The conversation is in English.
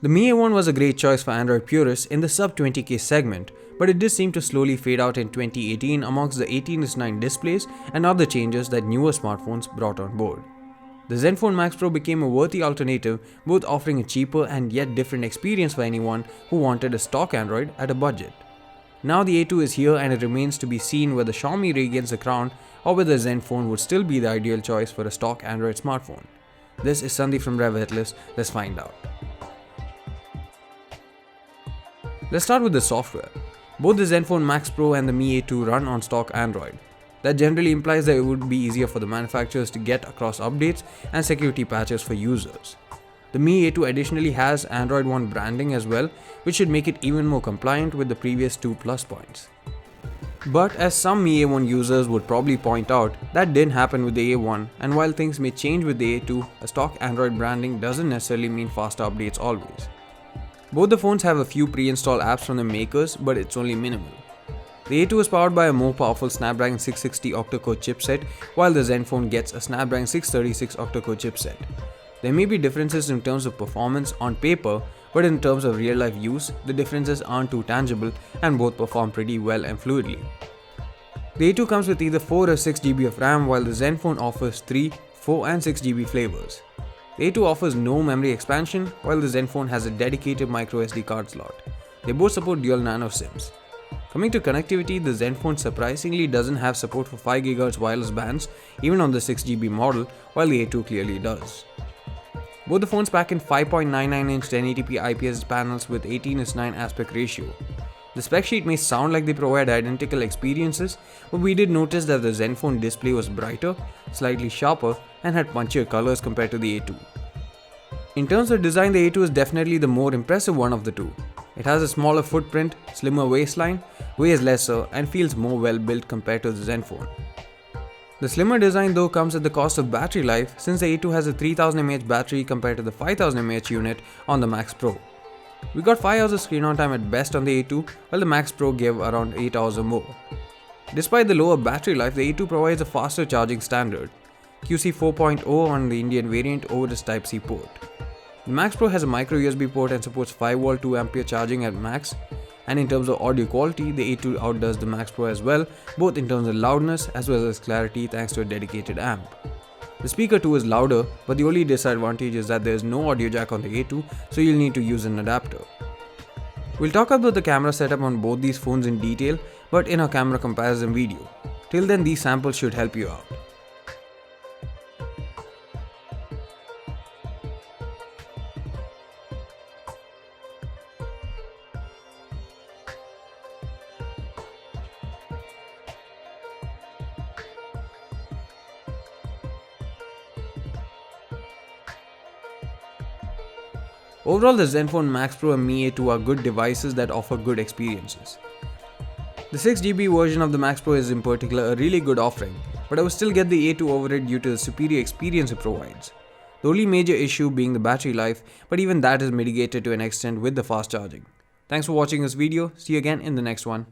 The Mi A1 was a great choice for Android purists in the sub 20k segment, but it did seem to slowly fade out in 2018 amongst the 18:9 displays and other changes that newer smartphones brought on board. The Zenfone Max Pro became a worthy alternative, both offering a cheaper and yet different experience for anyone who wanted a stock Android at a budget. Now the A2 is here and it remains to be seen whether Xiaomi regains the crown or whether Zenfone would still be the ideal choice for a stock Android smartphone. This is Sandeep from RevAtlas, let's find out. Let's start with the software. Both the Zenfone Max Pro and the Mi A2 run on stock Android. That generally implies that it would be easier for the manufacturers to get across updates and security patches for users. The Mi A2 additionally has Android One branding as well, which should make it even more compliant with the previous 2 plus points. But as some Mi A1 users would probably point out, that didn't happen with the A1, and while things may change with the A2, a stock Android branding doesn't necessarily mean faster updates always. Both the phones have a few pre-installed apps from the makers, but it's only minimal. The A2 is powered by a more powerful Snapdragon 660 octa-core chipset, while the Zenfone gets a Snapdragon 636 octa-core chipset. There may be differences in terms of performance on paper, but in terms of real-life use, the differences aren't too tangible and both perform pretty well and fluidly. The A2 comes with either 4 or 6GB of RAM, while the Zenfone offers 3, 4 and 6GB flavors. The A2 offers no memory expansion, while the Zenfone has a dedicated microSD card slot. They both support dual nano SIMs. Coming to connectivity, the Zenfone surprisingly doesn't have support for 5GHz wireless bands, even on the 6GB model, while the A2 clearly does. Both the phones pack in 5.99-inch 1080p IPS panels with 18:9 aspect ratio. The spec sheet may sound like they provide identical experiences, but we did notice that the Zenfone display was brighter, slightly sharper, and had punchier colors compared to the A2. In terms of design, the A2 is definitely the more impressive one of the two. It has a smaller footprint, slimmer waistline, weighs lesser, and feels more well built compared to the Zenfone. The slimmer design though comes at the cost of battery life, since the A2 has a 3000 mAh battery compared to the 5000 mAh unit on the Max Pro. We got 5 hours of screen on time at best on the A2, while the Max Pro gave around 8 hours or more. Despite the lower battery life, the A2 provides a faster charging standard, QC 4.0 on the Indian variant over its Type-C port. The Max Pro has a micro USB port and supports 5V 2A charging at max. And in terms of audio quality, the A2 outdoes the Max Pro as well, both in terms of loudness as well as clarity thanks to a dedicated amp. The speaker too is louder, but the only disadvantage is that there is no audio jack on the A2, so you'll need to use an adapter. We'll talk about the camera setup on both these phones in detail, but in our camera comparison video. Till then, these samples should help you out. Overall, the Zenfone Max Pro and Mi A2 are good devices that offer good experiences. The 6GB version of the Max Pro is in particular a really good offering, but I would still get the A2 over it due to the superior experience it provides. The only major issue being the battery life, but even that is mitigated to an extent with the fast charging. Thanks for watching this video, see you again in the next one.